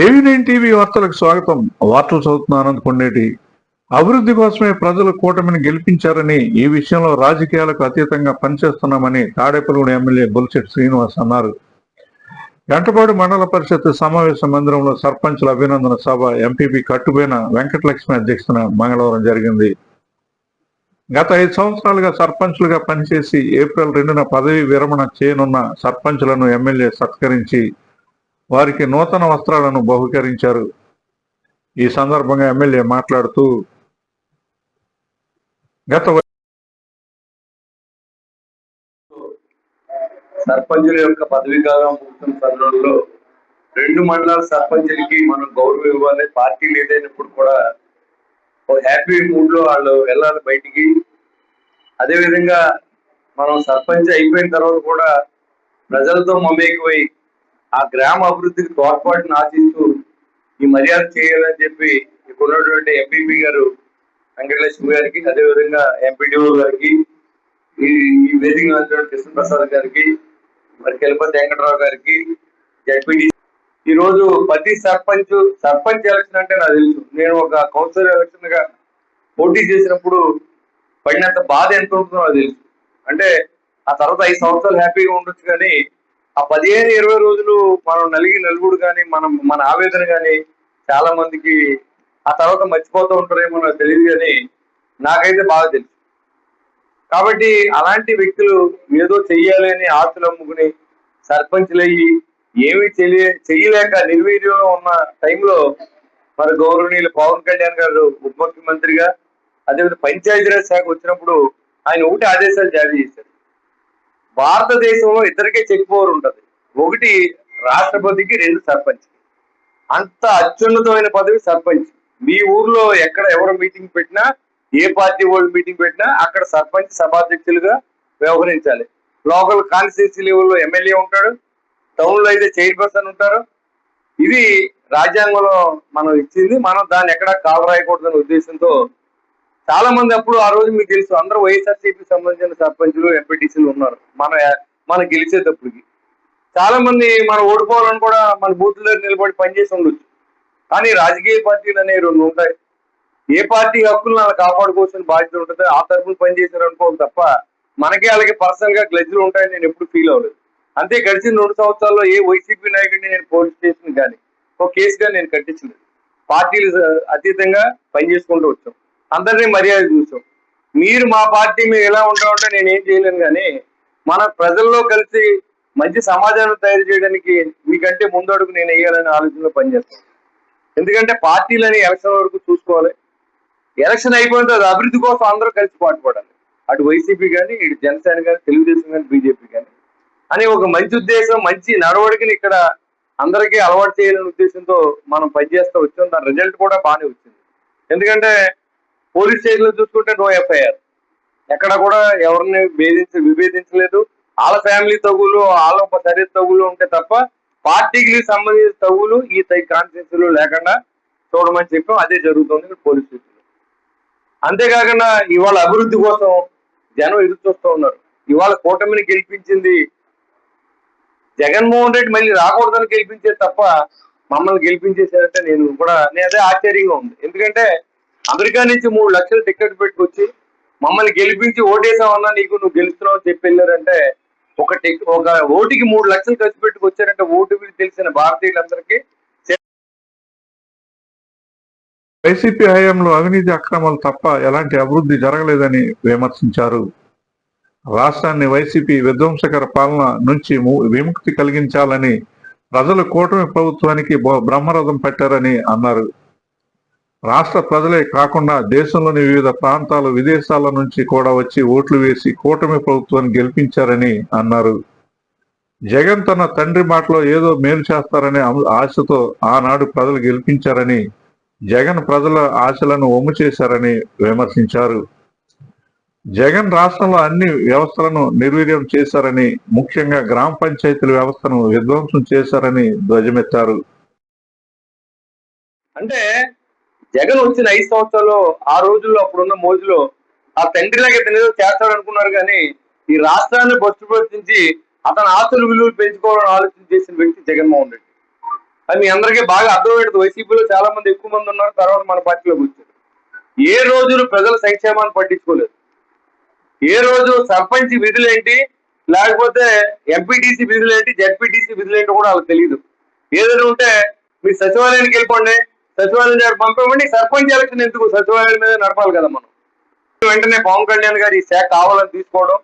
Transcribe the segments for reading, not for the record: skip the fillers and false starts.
ఏవి9 TV వార్తలకు స్వాగతం. వార్తలు చదువుతున్న ఆనంద్ కొండేటి. అభివృద్ధి కోసమే ప్రజలు కూటమిని గెలిపించారని, ఈ విషయంలో రాజకీయాలకు అతీతంగా పనిచేస్తున్నామని తాడేపల్లిగూడెం ఎమ్మెల్యే బొలిశెట్టి శ్రీనివాస్ అన్నారు. గంటపాడు మండల పరిషత్ సమావేశ మందిరంలో సర్పంచుల అభినందన సభ ఎంపీపీ కట్టుబోయిన వెంకటలక్ష్మి అధ్యక్షతన మంగళవారం జరిగింది. గత 5 సంవత్సరాలుగా సర్పంచులుగా పనిచేసి ఏప్రిల్ 2న పదవీ విరమణ చేయనున్న సర్పంచులను ఎమ్మెల్యే సత్కరించి వారికి నూతన వస్త్రాలను బహుకరించారు. ఈ సందర్భంగా ఎమ్మెల్యే మాట్లాడుతూ గత సర్పంచుల యొక్క పదవీ కాలం ముగిసిన తరుణంలో 2 మండలాల సర్పంచులకి మనం గౌరవం ఇవ్వాలి. పార్టీ లేదైనప్పుడు కూడా హ్యాపీ మూడ్ లో వాళ్ళు వెళ్ళాలి బయటికి. అదేవిధంగా మనం సర్పంచ్ అయిపోయిన తర్వాత కూడా ప్రజలతో మమేకమై ఆ గ్రామ అభివృద్ధికి తోడ్పాటును ఆశిస్తూ ఈ మర్యాద చేయాలని చెప్పి ఇక్కడ ఉన్నటువంటి ఎంపీపీ గారు వెంకటలక్ష్మి గారికి, అదేవిధంగా ఎంపీడీఓ గారికి, ఈ వేదిక కృష్ణప్రసాద్ గారికి, మరి కెలపతి వెంకటరావు గారికి, జడ్పీడీ. ఈ రోజు ప్రతి సర్పంచ్ ఎలక్షన్ అంటే నాకు తెలుసు. నేను ఒక కౌన్సిలర్ ఎలక్షన్ గా పోటీ చేసినప్పుడు పడినంత బాధ ఎంత ఉంటుందో నాకు తెలుసు. అంటే ఆ తర్వాత 5 సంవత్సరాలు హ్యాపీగా ఉండొచ్చు, కానీ ఆ 15-20 రోజులు మనం నలుగుడు కానీ మన ఆవేదన కానీ చాలా మందికి ఆ తర్వాత మర్చిపోతూ ఉంటారేమో నాకు తెలియదు, కానీ నాకైతే బాగా తెలుసు. కాబట్టి అలాంటి వ్యక్తులు ఏదో చెయ్యాలి అని ఆశలు అమ్ముకుని సర్పంచ్లయ్యి ఏమీ చెయ్యలేక నిర్వీర్యంలో ఉన్న టైంలో మరి గౌరవనీయులు పవన్ కళ్యాణ్ గారు ఉప ముఖ్యమంత్రిగా, అదేవిధంగా పంచాయతీరాజ్ శాఖ వచ్చినప్పుడు ఆయన ఒకటి ఆదేశాలు జారీ చేశారు. భారతదేశంలో ఇద్దరికే చెక్ పవర్ ఉంటుంది. ఒకటి రాష్ట్రపతికి, 2 సర్పంచ్. అంత అత్యున్నతమైన పదవి సర్పంచ్. మీ ఊర్లో ఎక్కడ ఎవరు మీటింగ్ పెట్టినా, ఏ పార్టీ వాళ్ళు మీటింగ్ పెట్టినా అక్కడ సర్పంచ్ సభాధ్యక్షులుగా వ్యవహరించాలి. లోకల్ కాన్స్టిట్యూన్సీ లెవెల్లో ఎమ్మెల్యే ఉంటాడు, టౌన్ లో అయితే చైర్పర్సన్ ఉంటారు. ఇది రాజ్యాంగంలో మనం ఇచ్చింది. మనం దాన్ని ఎక్కడా కాలు రాయకూడదనే ఉద్దేశంతో చాలా మంది అప్పుడు ఆ రోజు మీకు తెలుసు అందరూ వైఎస్ఆర్సీపీ సంబంధించిన సర్పంచులు, ఎంపీటీసీలు ఉన్నారు. మన గెలిచేటప్పటికి చాలా మంది మనం ఓడిపోవాలని కూడా మన బూత్ దగ్గర నిలబడి పనిచేసి ఉండొచ్చు. కానీ రాజకీయ పార్టీలు అనేవి 2 ఉంటాయి. ఏ పార్టీ హక్కులను అలా కాపాడుకోవాల్సిన బాధ్యత ఉంటుంది, ఆ తరఫున పనిచేశారు అనుకోవాలి తప్ప మనకే అలాగే పర్సనల్ గా గ్లెజ్లు ఉంటాయని నేను ఎప్పుడు ఫీల్ అవ్వలేదు. అంతే గడిచిన 2 సంవత్సరాల్లో ఏ వైసీపీ నాయకుడిని నేను పోలీస్ స్టేషన్ కానీ ఒక కేసుగా నేను కట్టించలేదు. పార్టీలు అతీతంగా పనిచేసుకుంటూ వచ్చాం, అందరినీ మర్యాద చూసాం. మీరు మా పార్టీ మీరు ఎలా ఉంటామంటే నేను ఏం చేయలేను, కానీ మన ప్రజల్లో కలిసి మంచి సమాజాన్ని తయారు చేయడానికి మీకంటే ముందడుగు నేను వేయాలనే ఆలోచనలో పనిచేస్తాను. ఎందుకంటే పార్టీలని ఎలక్షన్ వరకు చూసుకోవాలి. ఎలక్షన్ అయిపోయిన తర్వాత అభివృద్ధి కోసం అందరూ కలిసి పాటుపడాలి. అటు వైసీపీ కానీ, ఇటు జనసేన కానీ, తెలుగుదేశం కానీ, బీజేపీ కానీ అని ఒక మంచి ఉద్దేశం, మంచి నడవడికని ఇక్కడ అందరికీ అలవాటు చేయాలనే ఉద్దేశంతో మనం పనిచేస్తూ వచ్చాం. దాని రిజల్ట్ కూడా బాగానే వచ్చింది. ఎందుకంటే పోలీస్ స్టేషన్లో చూసుకుంటే నో ఎఫ్ఐఆర్, ఎక్కడ కూడా ఎవరిని విభేదించలేదు. వాళ్ళ ఫ్యామిలీ తగులు, వాళ్ళ సరిహద్దు తగులు ఉంటే తప్ప పార్టీకి సంబంధించిన తగులు ఈ కాన్స్టిట్యూన్సీలో లేకుండా చూడమని చెప్పాం. అదే జరుగుతుంది పోలీస్ స్టేషన్లో. అంతేకాకుండా ఇవాళ అభివృద్ధి కోసం జనం ఎదురు చూస్తూ ఉన్నారు. ఇవాళ కూటమిని గెలిపించింది జగన్మోహన్ రెడ్డి మళ్ళీ రాకూడదని గెలిపించేది తప్ప మమ్మల్ని గెలిపించేసారంటే నేను అదే ఆశ్చర్యంగా ఉంది. ఎందుకంటే అమెరికా నుంచి 3 లక్షలు టికెట్ పెట్టుకొచ్చి మమ్మల్ని గెలిపించి ఓటేసామన్నా నువ్వు గెలుస్తున్నావు అని చెప్పి వెళ్ళారంటే, ఒక ఓటుకి 3 లక్షలు ఖర్చు పెట్టుకొచ్చారంటే ఓటు విలువ తెలిసిన భారతీయులందరికీ. వైసీపీ హయాంలో అవినీతి అక్రమాలు తప్ప ఎలాంటి అభివృద్ధి జరగలేదని విమర్శించారు. రాష్ట్రాన్ని వైసీపీ విధ్వంసకర పాలన నుంచి విముక్తి కలిగించాలని ప్రజలు కూటమి ప్రభుత్వానికి బ్రహ్మరథం పట్టారని అన్నారు. రాష్ట్ర ప్రజలే కాకుండా దేశంలోని వివిధ ప్రాంతాలు, విదేశాల నుంచి కూడా వచ్చి ఓట్లు వేసి కూటమి ప్రభుత్వాన్ని గెలిపించారని అన్నారు. జగన్ తన తండ్రి మాటలో ఏదో మేలు చేస్తారనే ఆశతో ఆనాడు ప్రజలు గెలిపించారని, జగన్ ప్రజల ఆశలను వమ్ము చేశారని విమర్శించారు. జగన్ రాష్ట్రంలో అన్ని వ్యవస్థలను నిర్వీర్యం చేశారని, ముఖ్యంగా గ్రామ పంచాయతీల వ్యవస్థను విధ్వంసం చేశారని ధ్వజమెత్తారు. అంటే జగన్ వచ్చిన 5 సంవత్సరాల్లో ఆ రోజుల్లో అప్పుడున్న మోజులో ఆ తండ్రిలాగా ఇతను ఏదో చేస్తాడనుకున్నారు, కానీ ఈ రాష్ట్రాన్ని భ్రష్టుపట్టించి అతని ఆస్తుల విలువలు పెంచుకోవాలని ఆలోచన చేసిన వ్యక్తి జగన్మోహన్ రెడ్డి. అది మీ అందరికీ బాగా అర్థమవుతుంది. వైసీపీలో చాలా మంది ఎక్కువ మంది ఉన్నారు, తర్వాత మన పార్టీలోకి వచ్చారు. ఏ రోజులు ప్రజల సంక్షేమాన్ని పట్టించుకోలేదు. ఏ రోజు సర్పంచ్ విధులేంటి, లేకపోతే ఎంపీటీసీ విధులేంటి, జెడ్పీటీసీ విధులేంటి కూడా వాళ్ళకి తెలియదు. ఏదైనా ఉంటే మీరు సచివాలయానికి వెళ్ళిపోండి, సచివాలయం దగ్గర పంపండి. సర్పంచ్ ఎలక్షన్ ఎందుకు, సచివాలయం మీద నడపాలి కదా మనం. వెంటనే పవన్ కళ్యాణ్ గారు ఈ శాఖ కావాలని తీసుకోవడం,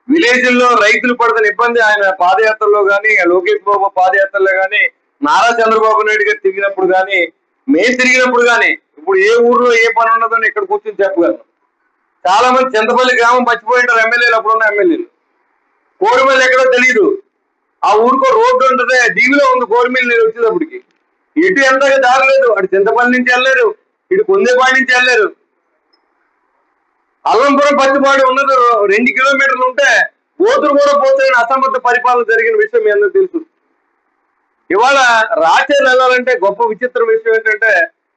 విలేజ్ల్లో రైతులు పడుతున్న ఇబ్బంది ఆయన పాదయాత్రలో కానీ, లోకేష్ బాబు పాదయాత్రలో కానీ, నారా చంద్రబాబు నాయుడు గారు తిరిగినప్పుడు కానీ, మేము తిరిగినప్పుడు కానీ, ఇప్పుడు ఏ ఊర్లో ఏ పని ఉన్నదని ఇక్కడ కూర్చొని చెప్పగలను. చాలా మంది చింతపల్లి గ్రామం మర్చిపోయింటారు ఎమ్మెల్యేలు, అప్పుడున్న ఎమ్మెల్యేలు. కోరిమల్లి ఎక్కడో తెలియదు, ఆ ఊరికో రోడ్డు ఉంటుంది, దీవిలో ఉంది కోరిమల్లి నీళ్ళు వచ్చేటప్పటికి. ఎటు ఎంతగా దారి లేదు, అటు చింతపల్లి నుంచి వెళ్ళలేరు, ఇటు కొందేపాడి నుంచి వెళ్ళలేరు. అల్లంపురం పత్తిపాడు ఉన్నది 2 కిలోమీటర్లు ఉంటే ఓతురు కూడా పోతాయని అసమర్థ పరిపాలన జరిగిన విషయం మీ అందరూ తెలుసు. ఇవాళ రాచేరు వెళ్ళాలంటే గొప్ప విచిత్ర విషయం ఏంటంటే,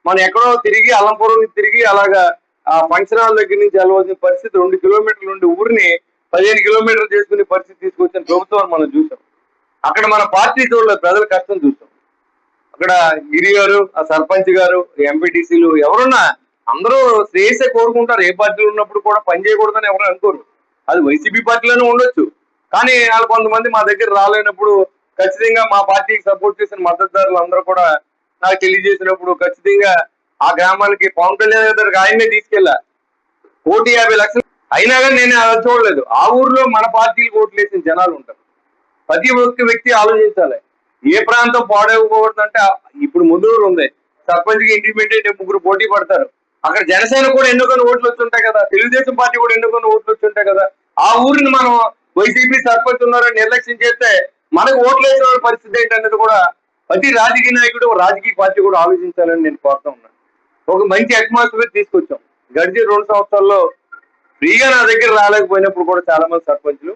మనం ఎక్కడో తిరిగి అల్లంపురం తిరిగి అలాగా ఆ ఫంక్షన్ హాల్ దగ్గర నుంచి వెళ్ళవలసిన పరిస్థితి 2 కిలోమీటర్ల నుండి ఊరిని 15 కిలోమీటర్లు చేసుకునే పరిస్థితి తీసుకొచ్చిన ప్రభుత్వాన్ని మనం చూసాం. అక్కడ మన పార్టీ చూడలేదు, ప్రజల కష్టం చూసాం. అక్కడ గిరి గారు, ఆ సర్పంచ్ గారు, ఎంపీటీసీలు ఎవరున్నా అందరూ శ్రేయసే కోరుకుంటారు. ఏ పార్టీలో ఉన్నప్పుడు కూడా పని చేయకూడదని ఎవరు అనుకోరు. అది వైసీపీ పార్టీలోనే ఉండొచ్చు, కానీ వాళ్ళు కొంతమంది మా దగ్గర రాలేనప్పుడు ఖచ్చితంగా మా పార్టీకి సపోర్ట్ చేసిన మద్దతుదారులు అందరూ కూడా నాకు తెలియజేసినప్పుడు ఖచ్చితంగా ఆ గ్రామానికి పవన్ కళ్యాణ్ దగ్గరికి ఆయన్నే తీసుకెళ్ళా. 1,50,00,000 అయినా కానీ నేను అది చూడలేదు. ఆ ఊర్లో మన పార్టీకి ఓట్లు వేసిన జనాలు ఉంటారు. ప్రతి ఒక్క వ్యక్తి ఆలోచించాలి, ఏ ప్రాంతం పాడైపోకూడదంటే. ఇప్పుడు ముదురు ఉంది, సర్పంచ్కి ఇండిపెండెంట్ 3 పోటీ పడతారు. అక్కడ జనసేన కూడా ఎన్నుకొని ఓట్లు వచ్చుంటాయి కదా, తెలుగుదేశం పార్టీ కూడా ఎన్నుకొని ఓట్లు వచ్చుంటాయి కదా. ఆ ఊరిని మనం వైసీపీ సర్పంచ్ ఉన్నారని నిర్లక్ష్యం చేస్తే మనకు ఓట్లు వేసిన పరిస్థితి ఏంటనేది కూడా ప్రతి రాజకీయ నాయకుడు, రాజకీయ పార్టీ కూడా ఆలోచించాలని నేను కోరుతా ఉన్నాను. ఒక మంచి అట్మాస్ఫియర్ తీసుకొచ్చాం. గడిచిన 2 సంవత్సరాల్లో ఫ్రీగా నా దగ్గర రాలేకపోయినప్పుడు కూడా చాలా మంది సర్పంచ్లు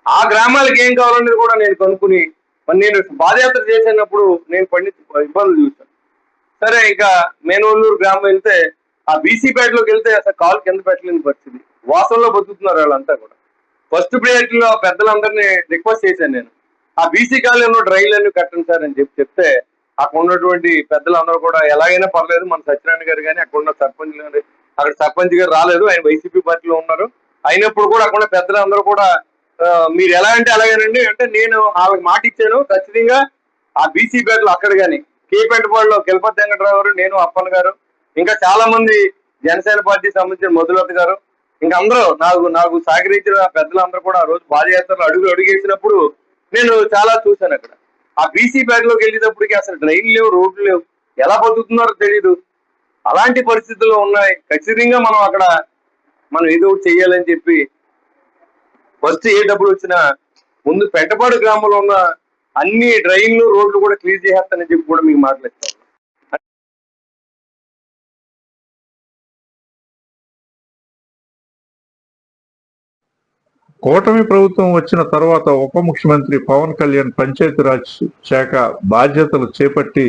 ఆ గ్రామాలకు ఏం కావాలనేది కూడా నేను కనుక్కుని, నేను పాదయాత్ర చేసినప్పుడు నేను పండించిన ఇబ్బందులు చూశాను. సరే, ఇంకా మేనోళ్ళూరు గ్రామం వెళ్తే ఆ బీసీ పేటలోకి వెళ్తే అసలు కాలు కింద పెట్టలేని పరిస్థితి, వాసనలో బతుకుతున్నారు వాళ్ళంతా కూడా. ఫస్ట్ ప్రియారిటీలో పెద్దలందరినీ రిక్వెస్ట్ చేశాను నేను, ఆ బీసీ కాలనీలో డ్రైన్లన్నీ కట్టండి సార్ అని చెప్తే అక్కడ ఉన్నటువంటి పెద్దలందరూ కూడా ఎలాగైనా పర్లేదు, మన సత్యనారాయణ గారు కానీ అక్కడ ఉన్న సర్పంచ్ గారు, అక్కడ సర్పంచ్ గారు రాలేదు, ఆయన వైసీపీ పార్టీలో ఉన్నారు, అయినప్పుడు కూడా అక్కడ పెద్దలందరూ కూడా మీరు ఎలా అంటే అలాగేనండి అంటే, నేను వాళ్ళకి మాట ఇచ్చాను ఖచ్చితంగా ఆ బీసీ పేటలో అక్కడ కానీ కేపెంటపాడులో కిలపతి వెంకటరావు గారు, నేను, అప్పన్ గారు, ఇంకా చాలా మంది జనసేన పార్టీకి సంబంధించిన మధులత గారు, ఇంకా అందరూ నాకు సహకరించిన పెద్దలందరూ కూడా ఆ రోజు పాదయాత్రలో అడుగేసినప్పుడు నేను చాలా చూశాను. అక్కడ ఆ బీసీ పేటలోకి వెళ్ళేటప్పటికి అసలు డ్రైన్లు లేవు, రోడ్లు లేవు, ఎలా బతుకుతున్నారో తెలియదు. అలాంటి పరిస్థితుల్లో ఉన్నాయి. ఖచ్చితంగా మనం ఏదో ఒకటి చెయ్యాలని చెప్పి ఫస్ట్ ఏ డబ్బులు వచ్చినా ముందు పెంటపాడు గ్రామంలో ఉన్న అన్ని డ్రైన్లు, రోడ్లు కూడా క్లియర్ చేసేస్తానని చెప్పి కూడా మీకు మాట్లాడతాను. కూటమి ప్రభుత్వం వచ్చిన తర్వాత ఉప ముఖ్యమంత్రి పవన్ కళ్యాణ్ పంచాయతీరాజ్ శాఖ బాధ్యతలు చేపట్టి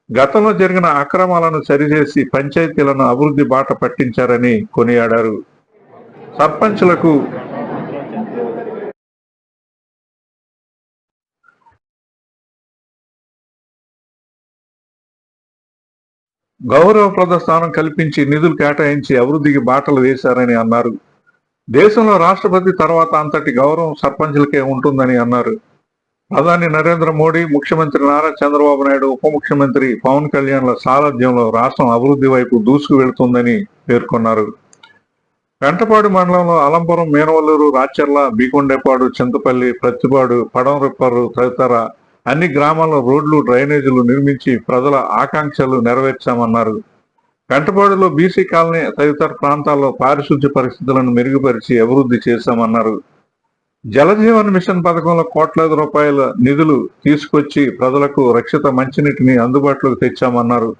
గతంలో జరిగిన అక్రమాలను సరిచేసి పంచాయతీలను అభివృద్ధి బాట పట్టించారని కొనియాడారు. సర్పంచ్లకు గౌరవప్రద స్థానం కల్పించి నిధులు కేటాయించి అభివృద్ధికి బాటలు వేశారని అన్నారు. దేశంలో రాష్ట్రపతి తర్వాత అంతటి గౌరవం సర్పంచ్లకే ఉంటుందని అన్నారు. ప్రధాని నరేంద్ర మోడీ, ముఖ్యమంత్రి నారా చంద్రబాబు నాయుడు, ఉప ముఖ్యమంత్రి పవన్ కళ్యాణ్ల సారథ్యంలో రాష్ట్రం అభివృద్ధి వైపు దూసుకు వెళుతుందని పేర్కొన్నారు. పెంటపాడు మండలంలో అలంపురం, మేనవల్లూరు, రాచర్ల, బీకొండేపాడు, చింతపల్లి, ప్రత్తిపాడు, పడంరిప్పరు తదితర అన్ని గ్రామాల్లో రోడ్లు, డ్రైనేజీలు నిర్మించి ప్రజల ఆకాంక్షలు నెరవేర్చామన్నారు. పెంటపాడులో బీసీ కాలనీ తదితర ప్రాంతాల్లో పారిశుద్ధ్య పరిస్థితులను మెరుగుపరిచి అభివృద్ధి చేశామన్నారు. జలజీవన్ మిషన్ పథకంలో కోట్లాది రూపాయల నిధులు తీసుకొచ్చి ప్రజలకు రక్షిత మంచినీటిని అందుబాటులోకి తెచ్చామన్నారు.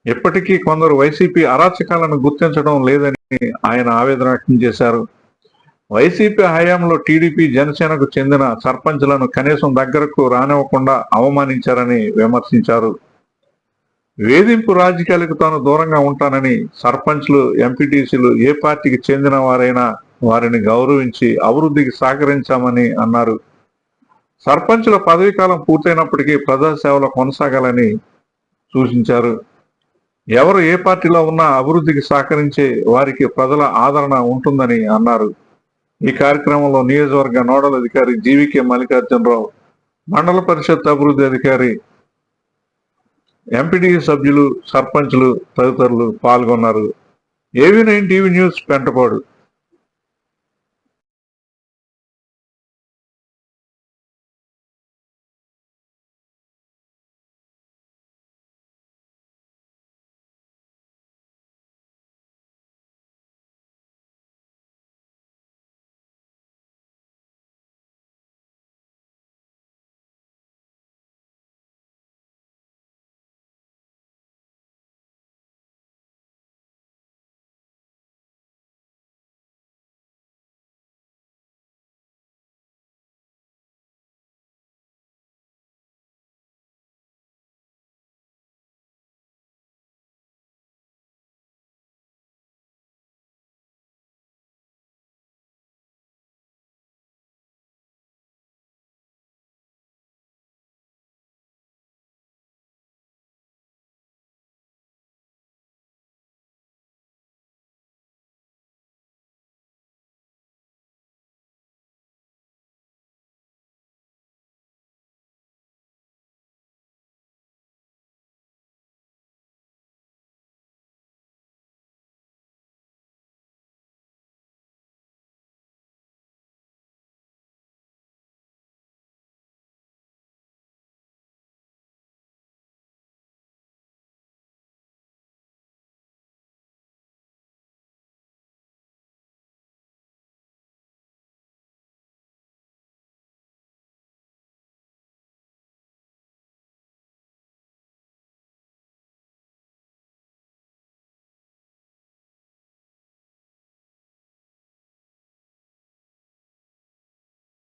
ఇప్పటికీ కొందరు వైసీపీ అరాచకాలను గుర్తించడం లేదని ఆయన ఆవేదన వ్యక్తం చేశారు. వైసీపీ హయాంలో టీడీపీ, జనసేనకు చెందిన సర్పంచ్లను కనీసం దగ్గరకు రానివ్వకుండా అవమానించారని విమర్శించారు. వేధింపు రాజకీయాలకు తాను దూరంగా ఉంటానని, సర్పంచ్లు, ఎంపీటీసీలు ఏ పార్టీకి చెందిన వారైనా వారిని గౌరవించి అభివృద్ధికి సహకరించామని అన్నారు. సర్పంచుల పదవీకాలం పూర్తయినప్పటికీ ప్రజాసేవలో కొనసాగాలని సూచించారు. ఎవరు ఏ పార్టీలో ఉన్నా అభివృద్ధికి సహకరించే వారికి ప్రజల ఆదరణ ఉంటుందని అన్నారు. ఈ కార్యక్రమంలో నియోజకవర్గ నోడల్ అధికారి జీవీకే మల్లికార్జునరావు, మండల పరిషత్ అభివృద్ధి అధికారి, ఎంపీడీ సభ్యులు, సర్పంచులు తదితరులు పాల్గొన్నారు. AV9 TV news Pentapadu.